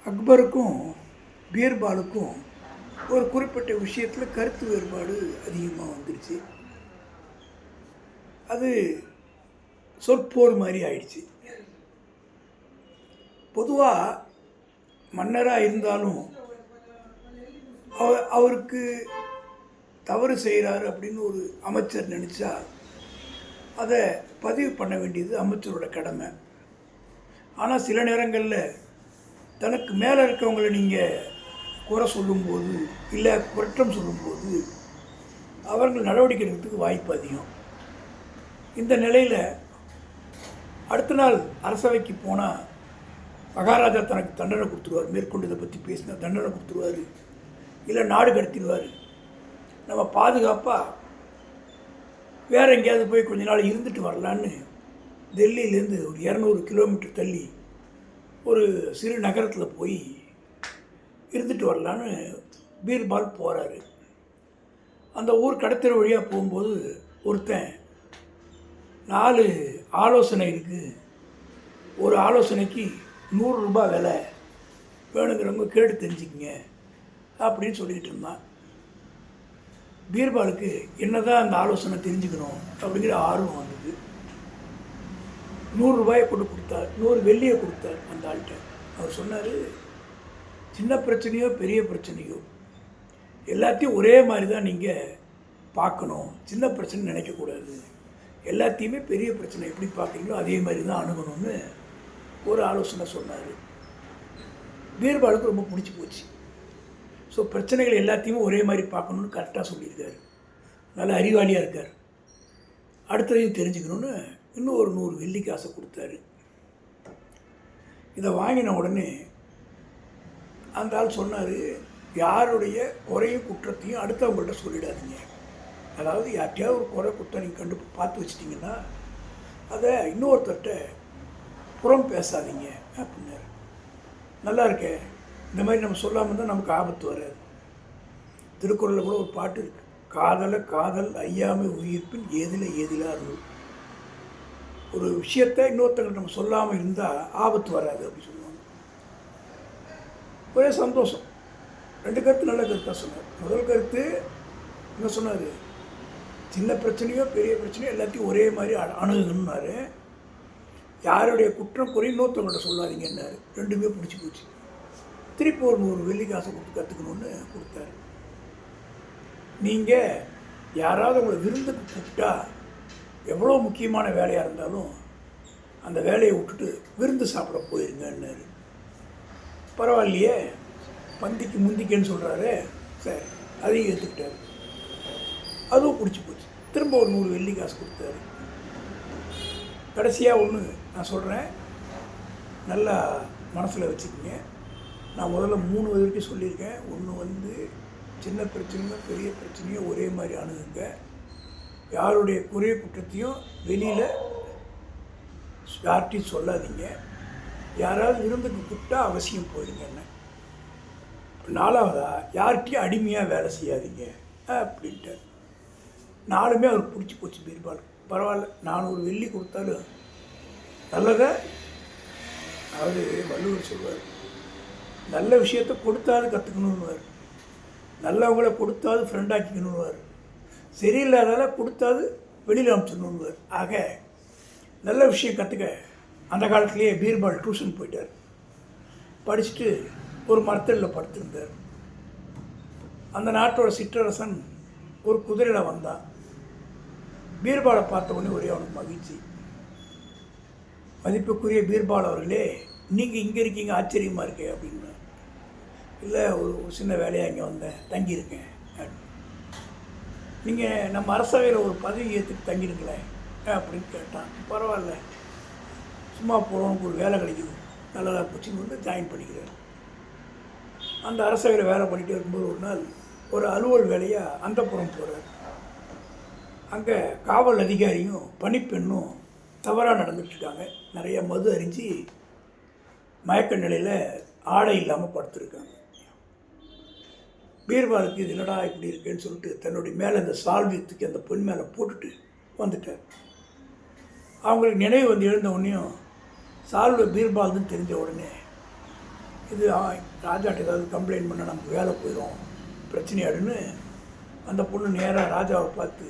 அக்பருக்கும் பீர்பாலுக்கும் ஒரு குறிப்பிட்ட விஷயத்தில் கருத்து வேறுபாடு அதிகமாக வந்துடுச்சு. அது சொற்போர் மாதிரி ஆயிடுச்சு. பொதுவாக மன்னராக இருந்தாலும் அவருக்கு தவறு செய்கிறாரு அப்படின்னு ஒரு அமைச்சர் நினச்சா அதை பதிவு பண்ண வேண்டியது அமைச்சரோட கடமை. ஆனால் சில நேரங்களில் தனக்கு மேலே இருக்கவங்களை நீங்கள் குறை சொல்லும்போது இல்லை குற்றம் சொல்லும்போது அவர்கள் நடவடிக்கை எடுக்கிறதுக்கு வாய்ப்பு அதிகம். இந்த நிலையில் அடுத்த நாள் அரசவைக்கு போனால் மகாராஜா தனக்கு தண்டனை கொடுத்துருவார். மேற்கொண்டு இதை பற்றி பேசினா தண்டனை கொடுத்துருவார், இல்லை நாடு கடத்திடுவார். நம்ம பாதுகாப்பாக வேறு எங்கேயாவது போய் கொஞ்ச நாள் இருந்துட்டு வரலான்னு டெல்லியிலேருந்து ஒரு 200 கிலோமீட்டர் தள்ளி ஒரு சிறு நகரத்தில் போய் இருந்துட்டு வரலான்னு பீர்பால் போகிறாரு. அந்த ஊர் கடத்திற வழியாக போகும்போது ஒருத்தன் 4 ஆலோசனை இருக்குது, ஒரு ஆலோசனைக்கு 100 ரூபாய் விலை, வேணுங்கிறவங்க கேட்டு தெரிஞ்சுக்கிங்க அப்படின்னு சொல்லிகிட்டு இருந்தான். பீர்பாலுக்கு என்னதான் அந்த ஆலோசனை தெரிஞ்சுக்கணும் அப்படிங்கிற ஆர்வம் வந்தது. 100 ரூபாயை கொண்டு கொடுத்தார், 100 வெள்ளியை கொடுத்தார் அந்த ஆள்கிட்ட. அவர் சொன்னார், சின்ன பிரச்சனையோ பெரிய பிரச்சனையோ எல்லாத்தையும் ஒரே மாதிரி தான் நீங்கள் பார்க்கணும், சின்ன பிரச்சனை நினைக்கக்கூடாது, எல்லாத்தையுமே பெரிய பிரச்சனை எப்படி பார்க்குறீங்களோ அதே மாதிரி தான் அணுகணும்னு ஒரு ஆலோசனை சொன்னார். பீர்பாலுக்கு ரொம்ப பிடிச்சி போச்சு. ஸோ பிரச்சனைகள் எல்லாத்தையுமே ஒரே மாதிரி பார்க்கணுன்னு கரெக்டாக சொல்லியிருக்காரு. நல்ல அறிவாளியாக இருக்கார். அடுத்ததையும் தெரிஞ்சுக்கணுன்னு இன்னும் ஒரு 100 வெள்ளி காசை கொடுத்தாரு. இதை வாங்கின உடனே அந்த ஆள் சொன்னார், யாருடைய குறையும் குற்றத்தையும் அடுத்தவங்கள்ட்ட சொல்லிடாதீங்க. அதாவது யார்கிட்டையாவது ஒரு குறை குற்றம் நீங்கள் பார்த்து வச்சிட்டிங்கன்னா அதை இன்னொருத்தர்கிட்ட புறம் பேசாதீங்க அப்படின்னாரு. நல்லா இருக்கே, இந்த மாதிரி நம்ம சொல்லாமல் தான் நமக்கு ஆபத்து வராது. திருக்குறளில் கூட ஒரு பாட்டு இருக்குது, காதலை காதல் ஐயாமை உயிர்ப்பின் ஏதில் ஏதிலாக இருந்தது. ஒரு விஷயத்தை இன்னொருத்தங்கிட்ட நம்ம சொல்லாமல் இருந்தால் ஆபத்து வராது அப்படின்னு சொல்லுவாங்க. ஒரே சந்தோஷம். 2 கருத்து நல்ல கருத்தாக சொன்னார். முதல் கருத்து என்ன சொன்னார், சின்ன பிரச்சனையோ பெரிய பிரச்சனையோ எல்லாத்தையும் ஒரே மாதிரி அணுகுன்னாரு. யாருடைய குற்றம் குறை இன்னொருத்தவங்கள்ட்ட சொல்லாதீங்கன்னாரு. ரெண்டுமே பிடிச்சி போச்சு. திருப்பி ஒரு 100 வெள்ளி காசை கொடுத்து கற்றுக்கணுன்னு கொடுத்தாரு. நீங்கள் யாராவது உங்களை விருந்துக்கு கூப்பிட்டா எவ்வளோ முக்கியமான வேலையாக இருந்தாலும் அந்த வேலையை விட்டுட்டு விருந்து சாப்பிட போயிருங்கன்னாரு. பரவாயில்லையே, பந்திக்கு முந்திக்கன்னு சொல்கிறாரு. சரி, அதையும் ஏற்றுக்கிட்டாரு. அதுவும் பிடிச்சி போச்சு. திரும்ப ஒரு 100 வெள்ளி காசு கொடுத்தாரு. கடைசியாக ஒன்று நான் சொல்கிறேன், நல்லா மனசில் வச்சுக்கோங்க. நான் முதல்ல 3 வரைக்கும் சொல்லியிருக்கேன். ஒன்று சின்ன பிரச்சனையோ பெரிய பிரச்சனையோ ஒரே மாதிரி அணுகுங்க. யாருடைய குறைய குற்றத்தையும் வெளியில் யார்கிட்டையும் சொல்லாதீங்க. யாராவது விருந்துக்கு கூப்பிட்டா அவசியம் போயிடுங்கன்னு. 4வதா, யார்கிட்டையும் அடிமையாக வேலை செய்யாதீங்க அப்படின்ட்டு. 4மே அவருக்கு பிடிச்சி போச்சு பீர்பால். பரவாயில்ல, 400 வெள்ளி கொடுத்தாலும் நல்லதை, அதாவது வள்ளுவர் சொல்வார், நல்ல விஷயத்தை கொடுத்தாது கற்றுக்கணுன்னுவார், நல்லவங்களை கொடுத்தாது ஃப்ரெண்டாக்கிக்கணுன்னுவார், சரியில்லாதால கொடுத்தாது வெளியில் அனுப்பிச்சிடணுன்னுவார். ஆக நல்ல விஷயம் கற்றுக்க அந்த காலத்துலேயே பீர்பால் டியூஷன் போயிட்டார். படிச்சுட்டு ஒரு மரத்தடியில் படுத்திருந்தார். அந்த நாட்டோட சிற்றரசன் ஒரு குதிரையில் வந்தான். பீர்பாலை பார்த்த உடனே ஒரே அவனுக்கு மகிழ்ச்சி. மதிப்புக்குரிய பீர்பால் அவர்களே, நீங்கள் இங்கே இருக்கீங்க, ஆச்சரியமாக இருக்கே அப்படின்னா. இல்லை, ஒரு சின்ன வேலையாக இங்கே வந்தேன், தங்கியிருக்கேன். நீங்கள் நம்ம அரசவையில் ஒரு பதவி ஏற்றுட்டு தங்கியிருங்களேன் அப்படின்னு கேட்டான். பரவாயில்ல, சும்மா போகிறவனுக்கு ஒரு வேலை கிடைக்குது, நல்லதாக போச்சுன்னு வந்து ஜாயின் பண்ணிக்கிறார். அந்த அரசவையில் வேலை பண்ணிகிட்டே இருக்கும்போது ஒரு நாள் ஒரு அலுவல் வேலையாக அந்தப்புறம் போகிறார். அங்கே காவல் அதிகாரியும் பணிப்பெண்ணும் தவறாக நடந்துட்டுருக்காங்க. நிறைய மது அரிஞ்சு மயக்க நிலையில் ஆடை இல்லாமல் படுத்துருக்காங்க. பீர்பாலுக்கு இது என்னடா இப்படி இருக்குன்னு சொல்லிட்டு தன்னுடைய மேலே அந்த சால்வியத்துக்கு அந்த பெண் மேலே போட்டுட்டு வந்துட்டார். அவங்களுக்கு நினைவு வந்து எழுந்த உடனேயும் சால்வை பீர்பால்னு தெரிஞ்ச உடனே இது ராஜாட்ட ஏதாவது கம்ப்ளைண்ட் பண்ண நமக்கு வேலை போயிடும், பிரச்சனையாடுன்னு அந்த பொண்ணு நேராக ராஜாவை பார்த்து,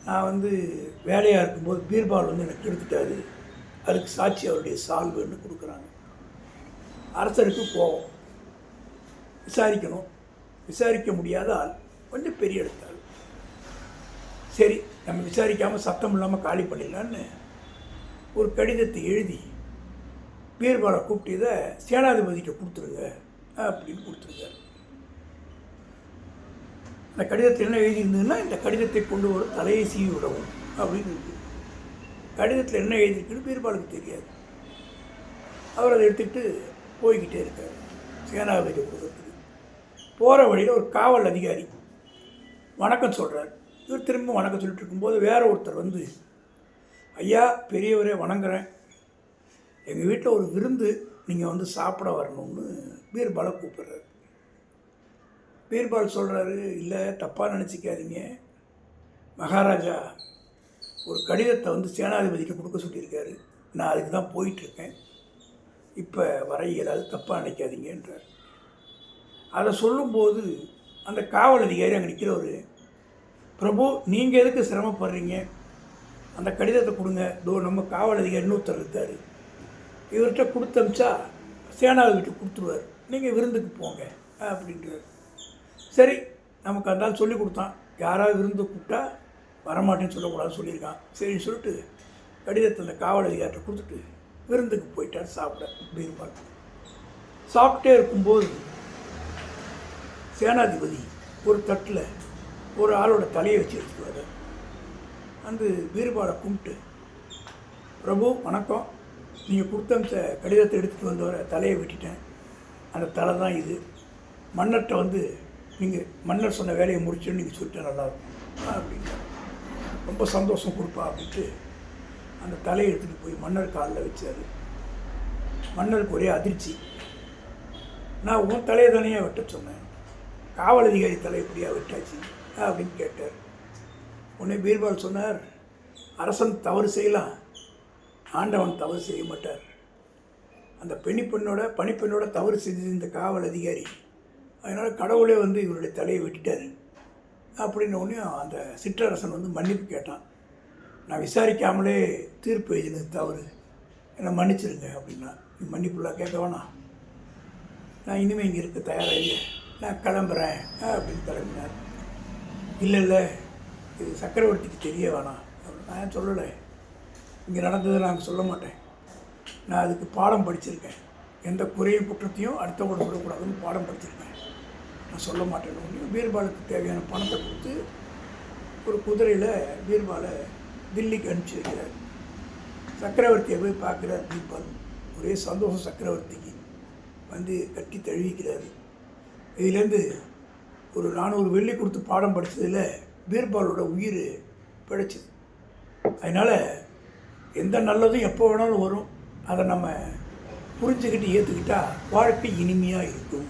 நான் வந்து வேலையாக இருக்கும்போது பீர்பால் வந்து எனக்கு எடுத்துட்டாரு, அதுக்கு சாட்சி அவருடைய சால்வுன்னு கொடுக்குறாங்க. அரசருக்கு கோபம், விசாரிக்கணும், விசாரிக்க முடியாத ஆள், கொஞ்சம் பெரிய எடுத்தாள். சரி, நம்ம விசாரிக்காமல் சத்தம் இல்லாமல் காலி பண்ணிடலான்னு ஒரு கடிதத்தை எழுதி பீர்பாலை கூப்பிட்டு இதை சேனாதிபதிகிட்ட கொடுத்துருங்க அப்படின்னு கொடுத்துருக்காரு. அந்த கடிதத்தில் என்ன எழுதியிருந்ததுன்னா, இந்த கடிதத்தை கொண்டு வர தலையை சீவி விடவும் அப்படின்னு இருக்குது. கடிதத்தில் என்ன எழுதியிருக்குன்னு பீர்பாலுக்கு தெரியாது. அவர் அதை எடுத்துக்கிட்டு போய்கிட்டே இருக்கார் சேனாதிபதி கூட்டத்துக்கு. போகிற வழியில் ஒரு காவல் அதிகாரி வணக்கம் சொல்கிறார். இவர் திரும்ப வணக்கம் சொல்லிட்டு இருக்கும்போது வேற ஒருத்தர் வந்து, ஐயா பெரியவரே வணங்குறேன், எங்கள் வீட்டில் ஒரு விருந்து, நீங்கள் வந்து சாப்பிட வரணும்னு பீர்பாலை கூப்பிட்றாரு. பீர்பால் சொல்கிறாரு, இல்லை தப்பாக நினச்சிக்காதீங்க, மகாராஜா ஒரு கடிதத்தை வந்து சேனாதிபதிக்கு கொடுக்க சொல்லியிருக்காரு, நான் அதுக்கு தான் போயிட்டுருக்கேன், இப்போ வர இயலாது, தப்பாக நினைக்காதீங்கன்றார். அதை சொல்லும்போது அந்த காவல் அதிகாரி அங்கே நிற்கிறவர், பிரபு நீங்கள் எதுக்கு சிரமப்படுறீங்க, அந்த கடிதத்தை கொடுங்க, இதோ நம்ம காவல் அதிகாரி இன்னொருத்தர் இருக்கார், இவர்கிட்ட கொடுத்தமிச்சா சேனாதிபதிக்கு கொடுத்துருவார், நீங்கள் விருந்துக்கு போங்க அப்படின்றார். சரி, நமக்கு அந்த ஆள் சொல்லி கொடுத்தான், யாராவது விருந்து கூப்பிட்டா வரமாட்டேன்னு சொல்லக்கூடாதுன்னு சொல்லியிருக்கான். சரின்னு சொல்லிட்டு கடிதத்தை அந்த காவல் அதிகாரிட்ட கொடுத்துட்டு விருந்துக்கு போயிட்டார் சாப்பிட பீர்பால். சாப்பிட்டே இருக்கும்போது சேனாதிபதி ஒரு தட்டில் ஒரு ஆளோட தலையை வச்சு எடுத்துக்குவார். அந்த பீர்பாலை கும்பிட்டு, பிரபு வணக்கம், நீங்கள் கொடுத்தமிச்ச கடிதத்தை எடுத்துகிட்டு வந்தவரை தலையை வெட்டிட்டேன், அந்த தலை தான் இது, மன்னர்கிட்ட வந்து நீங்கள் மன்னர் சொன்ன வேலையை முடிச்சுன்னு நீங்கள் சொல்லிட்டு நல்லாயிருக்கும் அப்படின்னு. ரொம்ப சந்தோஷம் கொடுப்பா அப்படின்ட்டு அந்த தலையை எடுத்துகிட்டு போய் மன்னர் காலில் வச்சார். மன்னருக்கு ஒரே அதிர்ச்சி, நான் உன் தலையை தானே வெட்ட சொன்னேன், காவல் அதிகாரி தலை எப்படியா வெட்டாச்சு அப்படின்னு கேட்டார். உடனே பீர்பால் சொன்னார், அரசன் தவறு செய்யலாம், ஆண்டவன் தவறு செய்ய மாட்டார், அந்த பணிப்பெண்ணோட தவறு செஞ்சது இந்த காவல் அதிகாரி, அதனால் கடவுளே வந்து இவருடைய தலையை வெட்டிட்டார் அப்படின்னு. ஒன்று அந்த சிற்றரசன் வந்து மன்னிப்பு கேட்டான், நான் விசாரிக்காமலே தீர்ப்பு எழுதினது தவறு, என்னை மன்னிச்சிருங்க அப்படின்னா. நீ மன்னிப்புலாம் கேட்க வேணாம், நான் இனிமேல் இங்கே இருக்க தயாராக இல்லை, நான் கிளம்புறேன் அப்படின்னு கிளம்பினார். இல்லை இது சக்கரவர்த்திக்கு தெரிய வேணாம், நான் ஏன் சொல்லலை, இங்கே நடந்ததை நான் சொல்ல மாட்டேன், நான் அதுக்கு பாடம் படிச்சிருக்கேன், எந்த குறையும் குற்றத்தையும் அடுத்தவங்க சொல்லக்கூடாதுன்னு பாடம் படிச்சிருக்கேன், நான் சொல்ல மாட்டேன்னு. பீர்பாலுக்கு தேவையான பணத்தை கொடுத்து ஒரு குதிரையில் பீர்பாலை தில்லிக்கு அனுப்பிச்சி வைக்கிறார். சக்கரவர்த்தியை போய் பார்க்குறார் பீர்பால், ஒரே சந்தோஷம் சக்கரவர்த்திக்கு, வந்து கட்டி தழுவிக்கிறார். இதுலேருந்து ஒரு 400 வெள்ளி கொடுத்து பாடம் படித்ததில் பீர்பாலோட உயிர் பிழைச்சிது. அதனால் எந்த நல்லதும் எப்போ வேணாலும் வரும், அதை நம்ம புரிஞ்சுக்கிட்டு ஏற்றுக்கிட்டால் வாழ்க்கை இனிமையாக இருக்கும்.